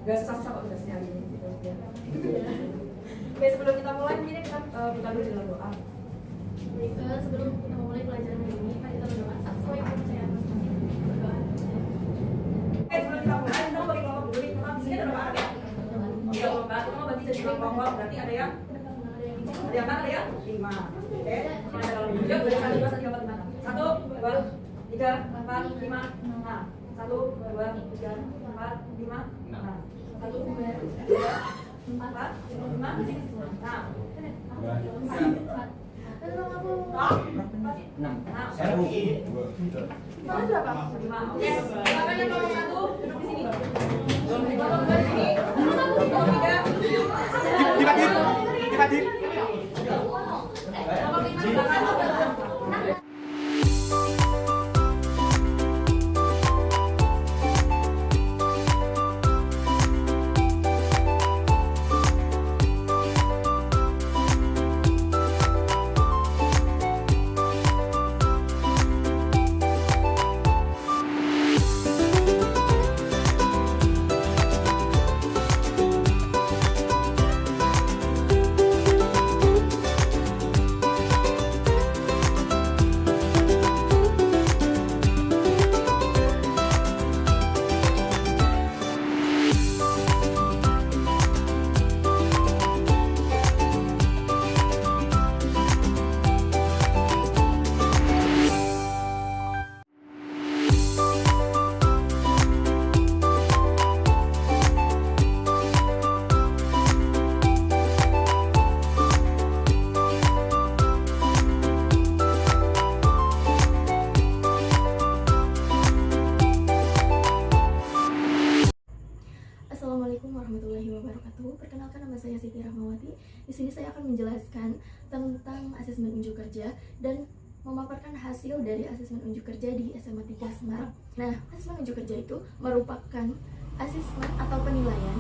Gak susah-susah kok tugasnya hari ini gitu ya. Oke, sebelum kita mulai mungkin kita buka dulu dengan doa. Baik, sebelum kita mulai pelajaran hari ini, mari kita berdoa sesuai kepercayaan masing-masing. Berdoa. Oke, sebelum kita mulai, kita bagi kelompok dulu nih. Di sini ada berapa anak ya? Tiga kelompok, kita mau bagi jadi dua kelompok. Berarti ada yang mana? Ada yang 5. Oke, ada kalau yuk, dari 1, 2, 3, 4, 5. 1, 2, 3, 4, 5. Nah, 1, 2, 3, 4, 5. Nah, 1, 2, 3, 4, 5. Nah, 4. Nah, Satu. Nomor berapa? 5. Oke, silakan yang nomor 1 duduk di sini. Nomor 2 di sini. Nomor 3. Dibagi. Nomor 5 di belakang. Assalamualaikum warahmatullahi wabarakatuh. Perkenalkan, nama saya Siti Rahmawati. Di sini saya akan menjelaskan tentang asesmen unjuk kerja dan memaparkan hasil dari asesmen unjuk kerja di SMA 3 Semarang. Nah, asesmen unjuk kerja itu merupakan asesmen atau penilaian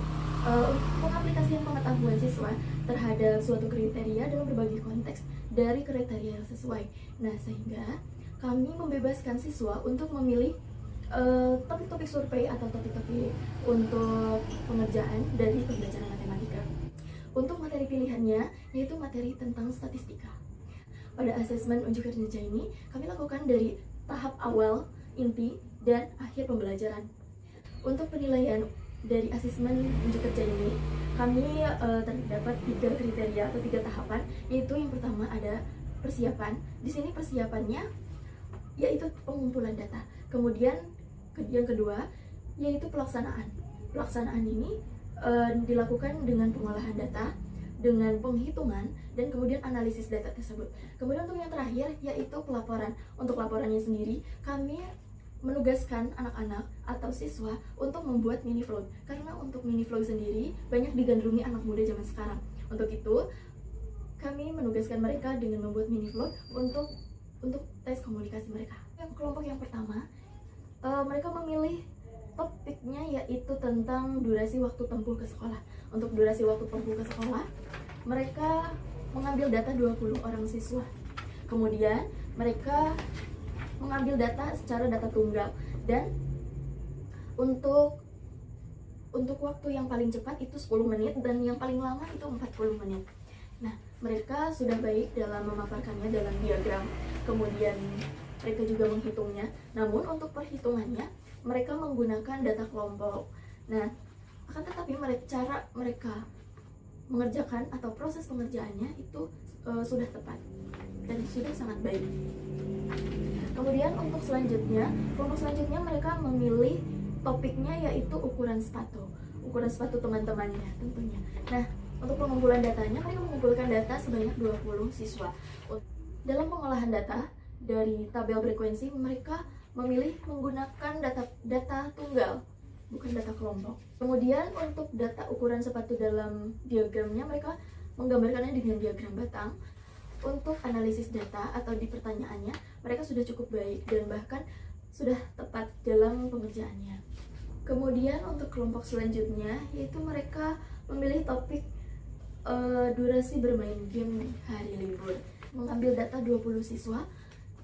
pengaplikasian pengetahuan siswa terhadap suatu kriteria dalam berbagai konteks dari kriteria yang sesuai. Nah, sehingga kami membebaskan siswa untuk memilih topik-topik survei atau topik-topik untuk pengerjaan dari pembelajaran matematika. Untuk materi pilihannya yaitu materi tentang statistika. Pada asesmen unjuk kerja ini kami lakukan dari tahap awal, inti, dan akhir pembelajaran. Untuk penilaian dari asesmen unjuk kerja ini kami terdapat 3 kriteria atau 3 tahapan, yaitu yang pertama ada persiapan. Di sini persiapannya yaitu pengumpulan data. Kemudian yang kedua yaitu pelaksanaan. Pelaksanaan ini dilakukan dengan pengolahan data, dengan penghitungan, dan kemudian analisis data tersebut. Kemudian untuk yang terakhir yaitu pelaporan. Untuk laporannya sendiri kami menugaskan anak-anak atau siswa untuk membuat mini vlog, karena untuk mini vlog sendiri banyak digandrungi anak muda zaman sekarang. Untuk itu kami menugaskan mereka dengan membuat mini vlog untuk tes komunikasi mereka. Yang kelompok yang pertama, mereka memilih topiknya yaitu tentang durasi waktu tempuh ke sekolah. Untuk durasi waktu tempuh ke sekolah, mereka mengambil data 20 orang siswa. Kemudian mereka mengambil data secara data tunggal, dan untuk waktu yang paling cepat itu 10 menit dan yang paling lama itu 40 menit. Nah, mereka sudah baik dalam memaparkannya dalam diagram. Kemudian mereka juga menghitungnya. Namun untuk perhitungannya mereka menggunakan data kelompok. Nah, akan tetapi cara mereka mengerjakan atau proses pengerjaannya itu sudah tepat dan sudah sangat baik. Kemudian untuk kelompok selanjutnya mereka memilih topiknya yaitu ukuran sepatu teman-temannya tentunya. Nah, untuk pengumpulan datanya mereka mengumpulkan data sebanyak 20 siswa. Dalam pengolahan data dari tabel frekuensi mereka memilih menggunakan data tunggal, bukan data kelompok. Kemudian untuk data ukuran sepatu dalam diagramnya mereka menggambarkannya dengan diagram batang. Untuk analisis data atau di pertanyaannya mereka sudah cukup baik dan bahkan sudah tepat dalam pengerjaannya. Kemudian untuk kelompok selanjutnya yaitu mereka memilih topik durasi bermain game di hari libur. Mengambil data 20 siswa,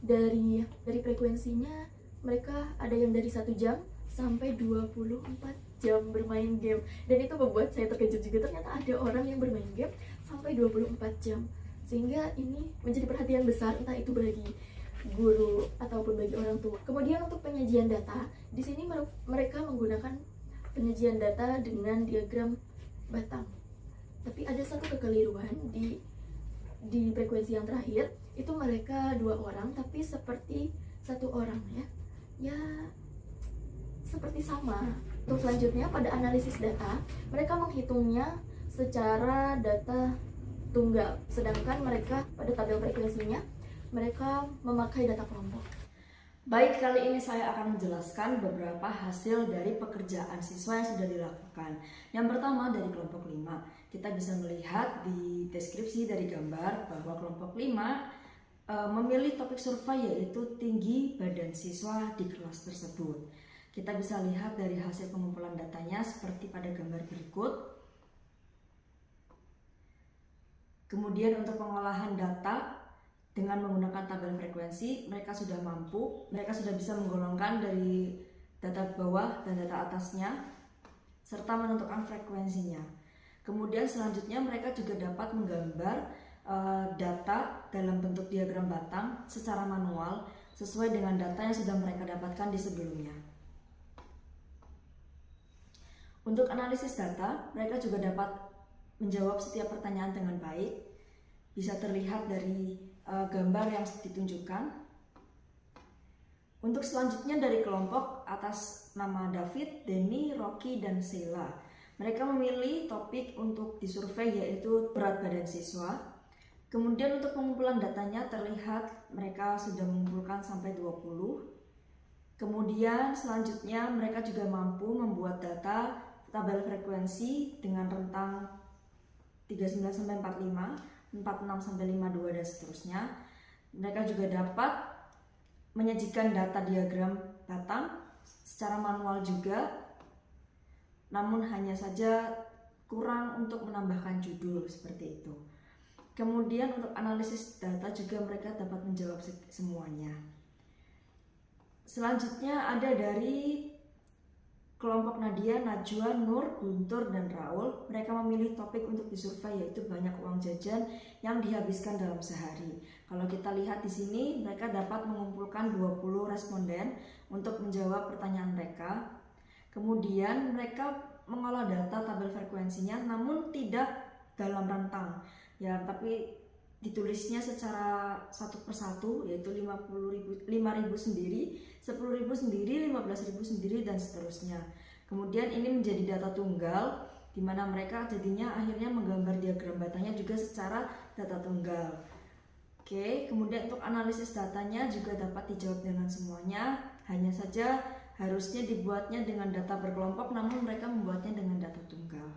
dari frekuensinya mereka ada yang dari 1 jam sampai 24 jam bermain game. Dan itu membuat saya terkejut juga, ternyata ada orang yang bermain game sampai 24 jam. Sehingga ini menjadi perhatian besar, entah itu bagi guru ataupun bagi orang tua. Kemudian untuk penyajian data, di sini mereka menggunakan penyajian data dengan diagram batang. Tapi ada satu kekeliruan di frekuensi yang terakhir, itu mereka 2 orang tapi seperti 1 orang ya seperti sama. Untuk selanjutnya pada analisis data, mereka menghitungnya secara data tunggal, sedangkan mereka pada tabel frekuensinya mereka memakai data kelompok. Baik, kali ini saya akan menjelaskan beberapa hasil dari pekerjaan siswa yang sudah dilakukan. Yang pertama dari kelompok 5. Kita bisa melihat di deskripsi dari gambar bahwa kelompok 5 memilih topik survei yaitu tinggi badan siswa di kelas tersebut. Kita bisa lihat dari hasil pengumpulan datanya seperti pada gambar berikut. Kemudian untuk pengolahan data dengan menggunakan tabel frekuensi, mereka sudah bisa menggolongkan dari data bawah dan data atasnya, serta menentukan frekuensinya. Kemudian selanjutnya mereka juga dapat menggambar data dalam bentuk diagram batang secara manual sesuai dengan data yang sudah mereka dapatkan di sebelumnya. Untuk analisis data, mereka juga dapat menjawab setiap pertanyaan dengan baik. Bisa terlihat dari gambar yang ditunjukkan. Untuk selanjutnya dari kelompok atas nama David, Denny, Rocky, dan Sheila. Mereka memilih topik untuk disurvei yaitu berat badan siswa. Kemudian untuk pengumpulan datanya terlihat mereka sudah mengumpulkan sampai 20. Kemudian selanjutnya mereka juga mampu membuat data tabel frekuensi dengan rentang 39 sampai 45, 46 sampai 52 dan seterusnya. Mereka juga dapat menyajikan data diagram batang secara manual juga, namun hanya saja kurang untuk menambahkan judul seperti itu. Kemudian untuk analisis data juga mereka dapat menjawab semuanya. Selanjutnya ada dari kelompok Nadia, Najwa, Nur, Guntur, dan Raul. Mereka memilih topik untuk disurvei yaitu banyak uang jajan yang dihabiskan dalam sehari. Kalau kita lihat di sini, mereka dapat mengumpulkan 20 responden untuk menjawab pertanyaan mereka. Kemudian mereka mengolah data tabel frekuensinya namun tidak dalam rentang. Ya, tapi ditulisnya secara satu persatu yaitu 5.000 sendiri, 10.000 sendiri, 15.000 sendiri, dan seterusnya. Kemudian ini menjadi data tunggal di mana mereka jadinya akhirnya menggambar diagram batangnya juga secara data tunggal. Oke, kemudian untuk analisis datanya juga dapat dijawab dengan semuanya, hanya saja harusnya dibuatnya dengan data berkelompok namun mereka membuatnya dengan data tunggal.